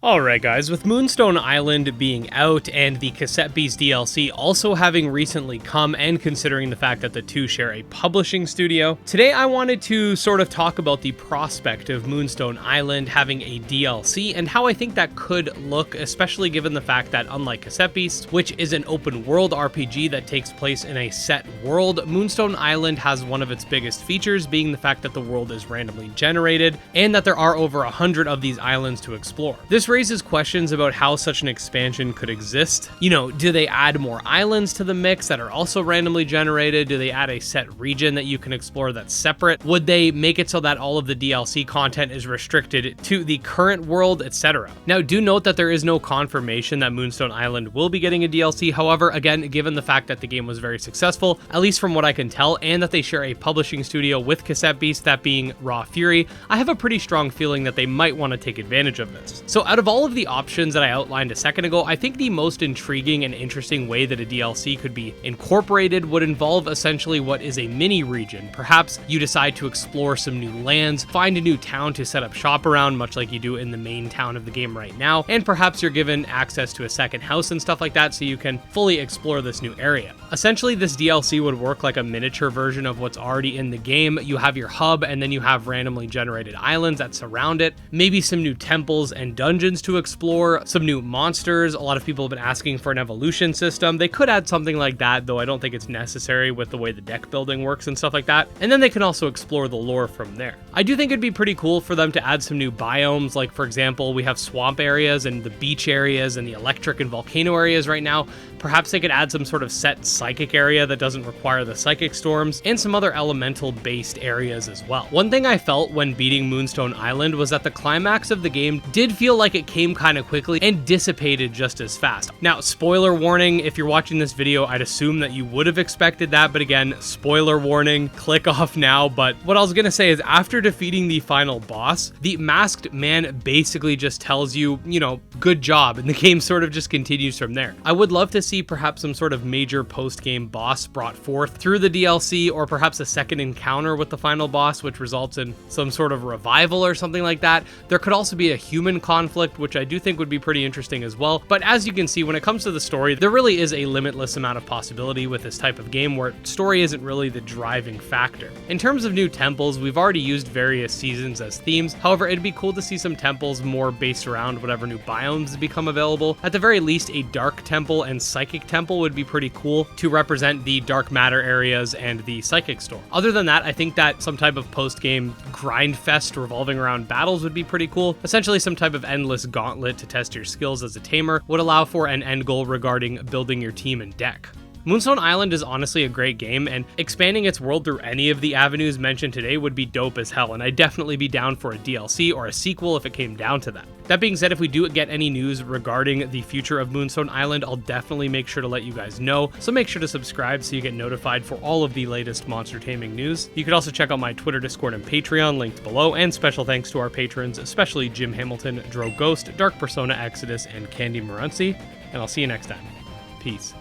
Alright guys, with Moonstone Island being out and the Cassette Beast DLC also having recently come, and considering the fact that the two share a publishing studio, today I wanted to sort of talk about the prospect of Moonstone Island having a DLC and how I think that could look, especially given the fact that unlike Cassette Beast, which is an open world RPG that takes place in a set world, Moonstone Island has one of its biggest features being the fact that the world is randomly generated and that there are over 100 of these islands to explore. This raises questions about how such an expansion could exist. You know, do they add more islands to the mix that are also randomly generated? Do they add a set region that you can explore that's separate? Would they make it so that all of the DLC content is restricted to the current world, etc.? Now, do note that there is no confirmation that Moonstone Island will be getting a DLC. However, again, given the fact that the game was very successful, at least from what I can tell, and that they share a publishing studio with Cassette Beast, that being Raw Fury, I have a pretty strong feeling that they might want to take advantage of this. So out of all of the options that I outlined a second ago, I think the most intriguing and interesting way that a DLC could be incorporated would involve essentially what is a mini region. Perhaps you decide to explore some new lands, find a new town to set up shop around, much like you do in the main town of the game right now, and perhaps you're given access to a second house and stuff like that so you can fully explore this new area. Essentially, this DLC would work like a miniature version of what's already in the game. You have your hub, and then you have randomly generated islands that surround it, maybe some new temples and dungeons to explore, some new monsters. A lot of people have been asking for an evolution system. They could add something like that, though I don't think it's necessary with the way the deck building works and stuff like that. And then they can also explore the lore from there. I do think it'd be pretty cool for them to add some new biomes, like for example, we have swamp areas and the beach areas and the electric and volcano areas right now. Perhaps they could add some sort of set psychic area that doesn't require the psychic storms, and some other elemental based areas as well. One thing I felt when beating Moonstone Island was that the climax of the game did feel like it came kind of quickly and dissipated just as fast. Now, spoiler warning, if you're watching this video, I'd assume that you would have expected that, but again, spoiler warning, click off now. But what I was gonna say is after defeating the final boss, the masked man basically just tells you, good job, and the game sort of just continues from there. I would love to see perhaps some sort of major post-game boss brought forth through the DLC, or perhaps a second encounter with the final boss, which results in some sort of revival or something like that. There could also be a human conflict, which I do think would be pretty interesting as well. But as you can see, when it comes to the story, there really is a limitless amount of possibility with this type of game where story isn't really the driving factor. In terms of new temples, we've already used various seasons as themes. However, it'd be cool to see some temples more based around whatever new biomes become available. At the very least, a dark temple and psychic temple would be pretty cool to represent the dark matter areas and the psychic storm. Other than that, I think that some type of post-game grind fest revolving around battles would be pretty cool. Essentially some type of endless gauntlet to test your skills as a tamer would allow for an end goal regarding building your team and deck. Moonstone Island is honestly a great game, and expanding its world through any of the avenues mentioned today would be dope as hell, and I'd definitely be down for a DLC or a sequel if it came down to that. That being said, if we do get any news regarding the future of Moonstone Island, I'll definitely make sure to let you guys know, so make sure to subscribe so you get notified for all of the latest monster taming news. You can also check out my Twitter, Discord, and Patreon linked below, and special thanks to our patrons, especially Jim Hamilton, Dro Ghost, Dark Persona Exodus, and Candy Morency, and I'll see you next time. Peace.